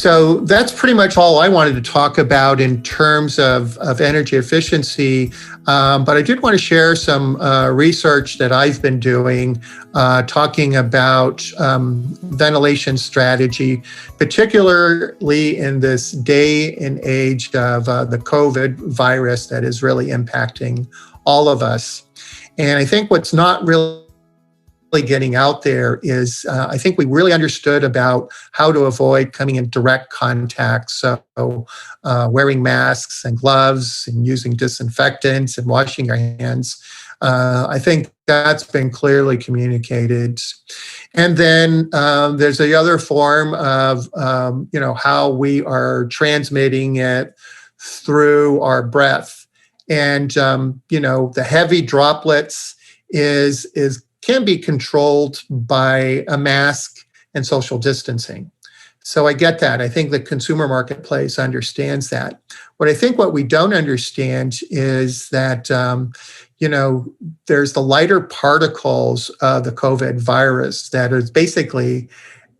So that's pretty much all I wanted to talk about in terms of energy efficiency. But I did want to share some research that I've been doing, talking about ventilation strategy, particularly in this day and age of the COVID virus that is really impacting all of us. And I think what's not really getting out there is I think we really understood about how to avoid coming in direct contact. So wearing masks and gloves and using disinfectants and washing your hands. I think that's been clearly communicated. And then there's the other form of how we are transmitting it through our breath. And the heavy droplets can be controlled by a mask and social distancing. So I get that. I think the consumer marketplace understands that. What we don't understand is that, there's the lighter particles of the COVID virus that is basically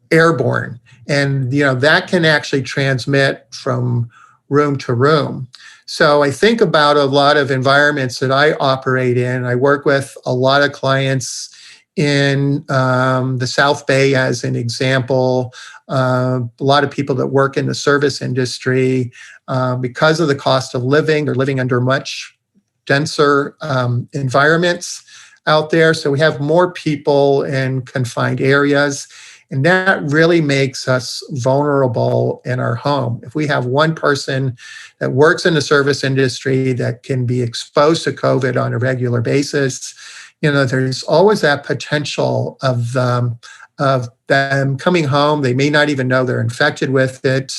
airborne. And, that can actually transmit from room to room. So I think about a lot of environments that I operate in. I work with a lot of clients in the South Bay, as an example, a lot of people that work in the service industry. Because of the cost of living, they're living under much denser environments out there. So we have more people in confined areas. And that really makes us vulnerable in our home. If we have one person that works in the service industry that can be exposed to COVID on a regular basis, there's always that potential of them coming home. They may not even know they're infected with it.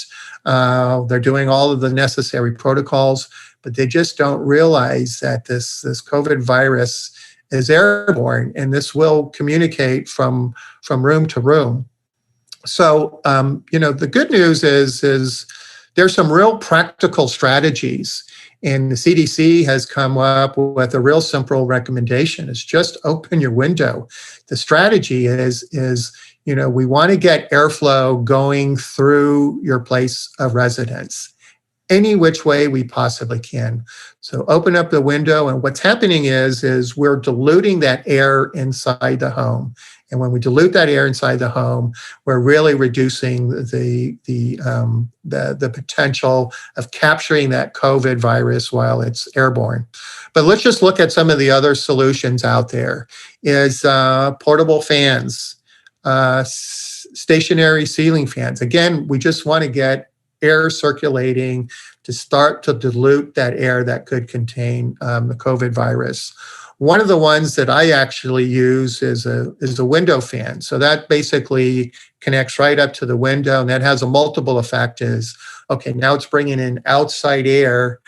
They're doing all of the necessary protocols, but they just don't realize that this COVID virus is airborne, and this will communicate from room to room. So, the good news is there's some real practical strategies, and the CDC has come up with a real simple recommendation. It's just open your window. The strategy is we want to get airflow going through your place of residence any which way we possibly can. So open up the window, and what's happening is we're diluting that air inside the home. And when we dilute that air inside the home, we're really reducing the potential of capturing that COVID virus while it's airborne. But let's just look at some of the other solutions out there. Is portable fans, stationary ceiling fans. Again, we just want to get air circulating to start to dilute that air that could contain the COVID virus. One of the ones that I actually use is a window fan. So that basically connects right up to the window, and that has a multiple effect. Now it's bringing in outside air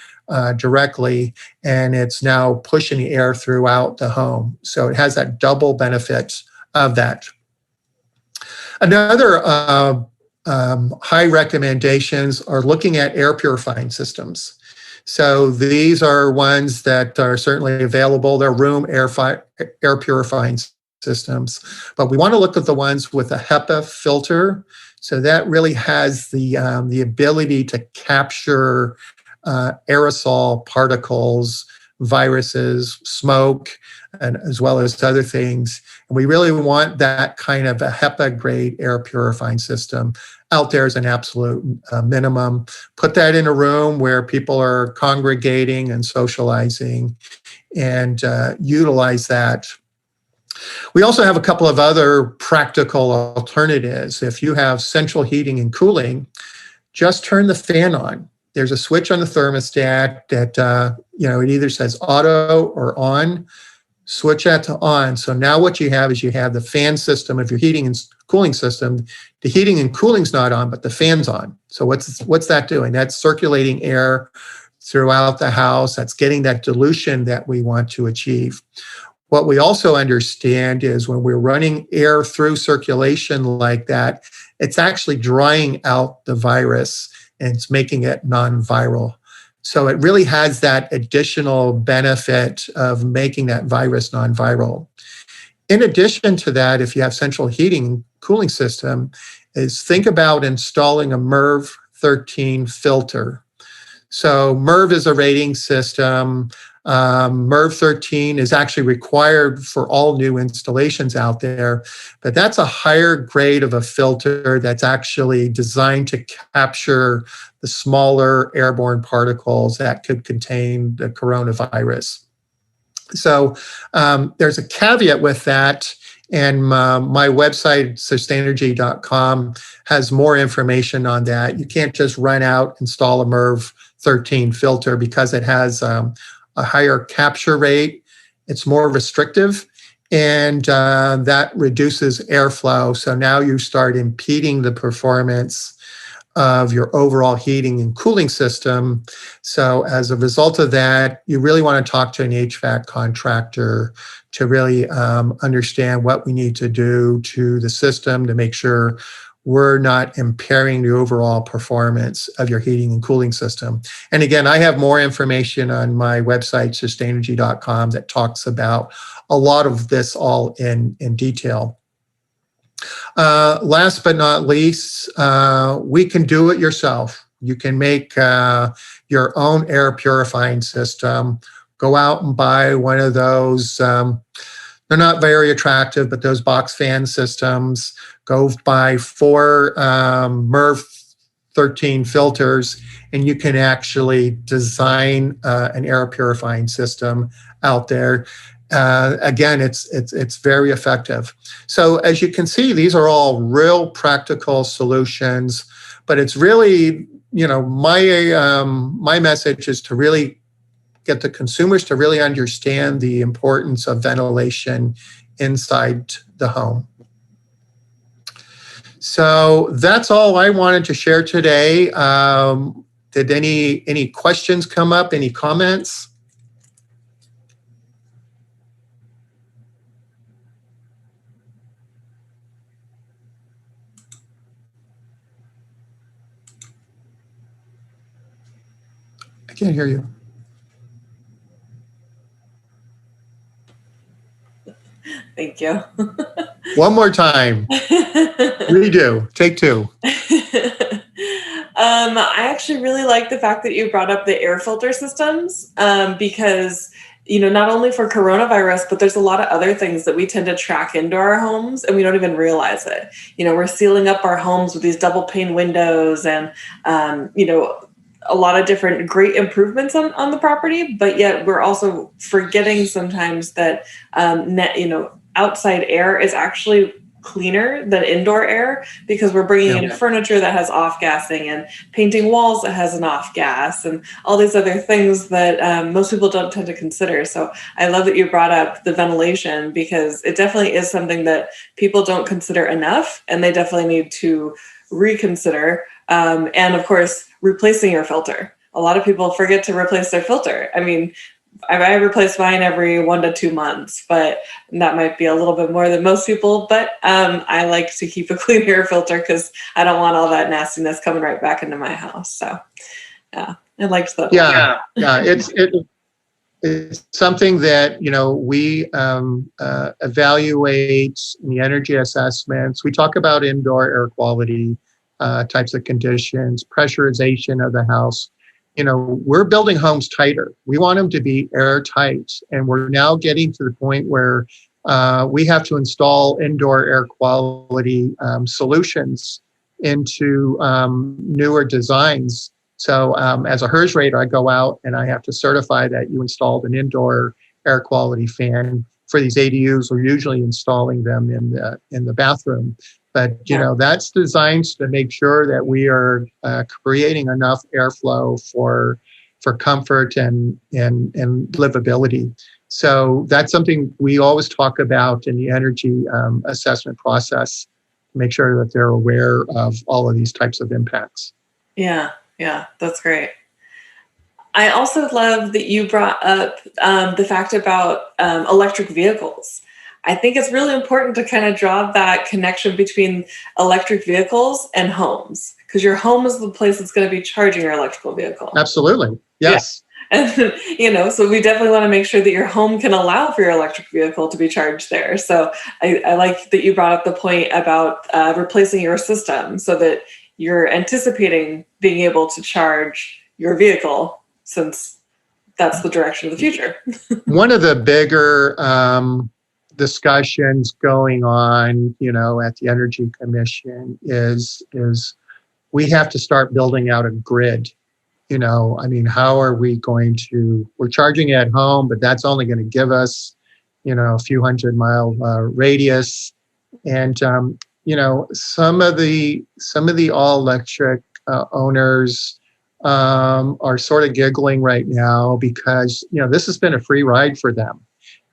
directly, and it's now pushing air throughout the home. So it has that double benefit of that. Another high recommendations are looking at air purifying systems. So these are ones that are certainly available. They're room air purifying systems, but we want to look at the ones with a HEPA filter. So that really has the ability to capture aerosol particles, viruses, smoke, and as well as other things. And we really want that kind of a HEPA grade air purifying system out there as an absolute minimum. Put that in a room where people are congregating and socializing, and utilize that. We also have a couple of other practical alternatives. If you have central heating and cooling, just turn the fan on. There's a switch on the thermostat that it either says auto or on. Switch that to on. So now what you have is you have the fan system of your heating and cooling system. The heating and cooling's not on, but the fan's on. So what's that doing? That's circulating air throughout the house. That's getting that dilution that we want to achieve. What we also understand is when we're running air through circulation like that, it's actually drying out the virus and it's making it non-viral. So it really has that additional benefit of making that virus non-viral. In addition to that, if you have central heating and cooling system, is think about installing a MERV 13 filter. So MERV is a rating system. MERV 13 is actually required for all new installations out there, but that's a higher grade of a filter that's actually designed to capture the smaller airborne particles that could contain the coronavirus. So there's a caveat with that. And my website, Sustainrgy.com, has more information on that. You can't just run out, install a MERV 13 filter because it has a higher capture rate. It's more restrictive, and that reduces airflow. So now you start impeding the performance of your overall heating and cooling system. So as a result of that, you really want to talk to an HVAC contractor to really understand what we need to do to the system to make sure we're not impairing the overall performance of your heating and cooling system. And again, I have more information on my website, Sustainrgy.com, that talks about a lot of this all in detail. Last but not least, we can do it yourself. You can make your own air purifying system. Go out and buy one of those. They're not very attractive, but those box fan systems. Go buy 4 MERV 13 filters, and you can actually design an air purifying system out there. Again, it's very effective. So as you can see, these are all real practical solutions, but it's really, my message is to really get the consumers to really understand the importance of ventilation inside the home. So that's all I wanted to share today. Did any questions come up? Any comments? I can't hear you. Thank you. One more time. Redo. Take 2. I actually really like the fact that you brought up the air filter systems because, not only for coronavirus, but there's a lot of other things that we tend to track into our homes and we don't even realize it. We're sealing up our homes with these double pane windows and, a lot of different great improvements on the property, but yet we're also forgetting sometimes that, outside air is actually cleaner than indoor air because we're bringing in furniture that has off-gassing and painting walls that has an off-gas and all these other things that most people don't tend to consider. So I love that you brought up the ventilation because it definitely is something that people don't consider enough and they definitely need to reconsider. And of course, replacing your filter. A lot of people forget to replace their filter. I mean, I replace mine every 1 to 2 months, but that might be a little bit more than most people. But I like to keep a clean air filter because I don't want all that nastiness coming right back into my house. So, yeah, I liked that. Yeah. It's something that we evaluate in the energy assessments. We talk about indoor air quality types of conditions, pressurization of the house. We're building homes tighter. We want them to be airtight. And we're now getting to the point where we have to install indoor air quality solutions into newer designs. So as a HERS rater, I go out and I have to certify that you installed an indoor air quality fan. For these ADUs, we're usually installing them in the bathroom. But that's designed to make sure that we are creating enough airflow for comfort and livability. So that's something we always talk about in the energy assessment process to make sure that they're aware of all of these types of impacts. Yeah, that's great. I also love that you brought up the fact about electric vehicles. I think it's really important to kind of draw that connection between electric vehicles and homes because your home is the place that's going to be charging your electrical vehicle. Absolutely. Yes. And, so we definitely want to make sure that your home can allow for your electric vehicle to be charged there. So I like that you brought up the point about replacing your system so that you're anticipating being able to charge your vehicle, since that's the direction of the future. One of the bigger discussions going on, at the Energy Commission is we have to start building out a grid. How are we going to, we're charging at home, but that's only going to give us, a few 100-mile radius. And, some of the all electric owners are sort of giggling right now because, this has been a free ride for them.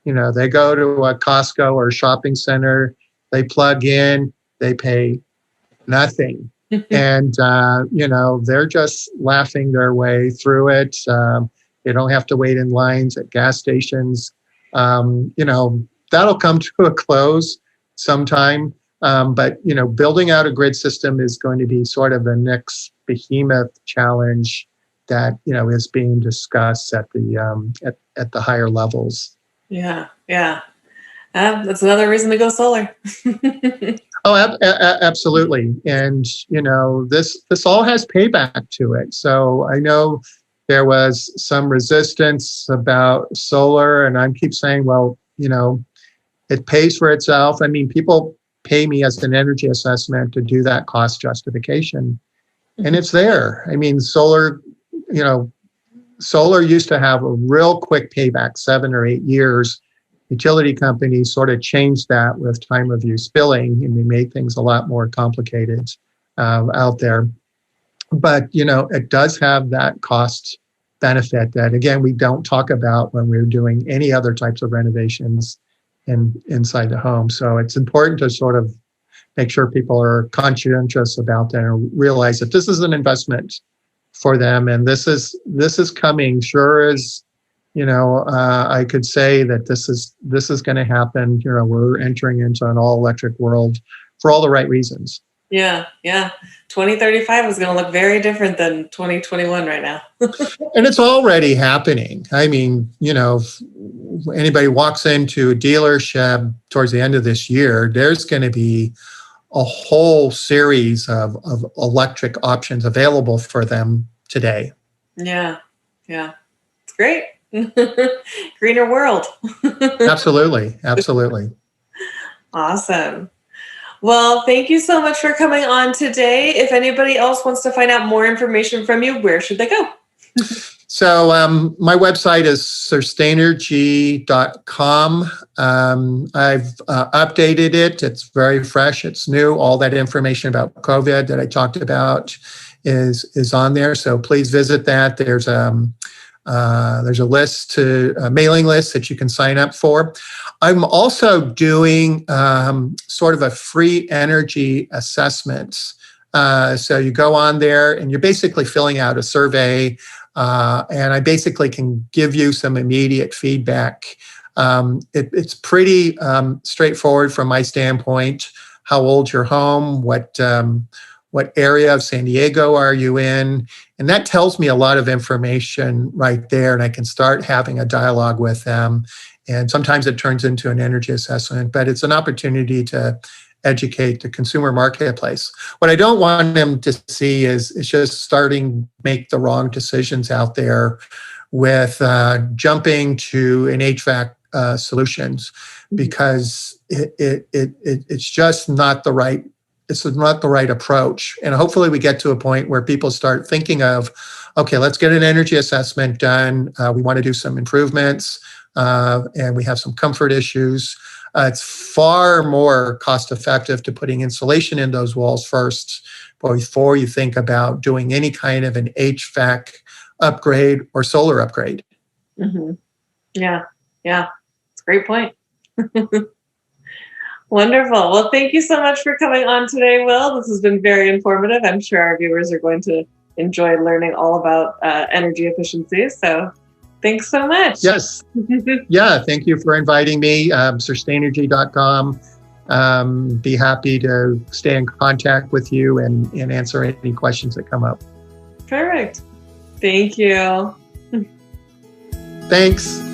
They go to a Costco or a shopping center, they plug in, they pay nothing. And, they're just laughing their way through it. They don't have to wait in lines at gas stations. That'll come to a close sometime. But building out a grid system is going to be sort of the next behemoth challenge that, is being discussed at the higher levels. Yeah. That's another reason to go solar. Oh, absolutely. And, this all has payback to it. So I know there was some resistance about solar, and I keep saying, well, it pays for itself. People pay me as an energy assessment to do that cost justification. And it's there. Solar used to have a real quick payback, 7 or 8 years. Utility companies sort of changed that with time of use billing, and they made things a lot more complicated out there. But, it does have that cost benefit that, again, we don't talk about when we're doing any other types of renovations inside the home. So it's important to sort of make sure people are conscientious about that and realize that this is an investment for them. And this is coming, sure as, I could say that this is going to happen. We're entering into an all electric world for all the right reasons. Yeah. 2035 is going to look very different than 2021 right now. And it's already happening. If anybody walks into a dealership towards the end of this year, there's going to be a whole series of electric options available for them today. Yeah. It's great. Greener world. Absolutely. Awesome. Well, thank you so much for coming on today. If anybody else wants to find out more information from you, where should they go? So my website is sustainrgy.com. I've updated it. It's very fresh. It's new. All that information about COVID that I talked about is on there. So please visit that. There's a mailing list that you can sign up for. I'm also doing sort of a free energy assessment. So you go on there and you're basically filling out a survey, and I basically can give you some immediate feedback. It's pretty straightforward from my standpoint. How old's your home? What area of San Diego are you in? And that tells me a lot of information right there, and I can start having a dialogue with them. And sometimes it turns into an energy assessment, but it's an opportunity to educate the consumer marketplace. What I don't want them to see is just starting to make the wrong decisions out there with jumping to an HVAC solutions, because it's just not the right. It's not the right approach. And hopefully we get to a point where people start thinking of, okay, let's get an energy assessment done. We want to do some improvements, and we have some comfort issues. It's far more cost effective to putting insulation in those walls first before you think about doing any kind of an HVAC upgrade or solar upgrade. Mm-hmm. Yeah. It's a great point. Wonderful. Well, thank you so much for coming on today, Will. This has been very informative. I'm sure our viewers are going to enjoy learning all about energy efficiency. So thanks so much. Yes. Yeah. Thank you for inviting me. Sustainrgy.com. Be happy to stay in contact with you and answer any questions that come up. Perfect. Thank you. Thanks.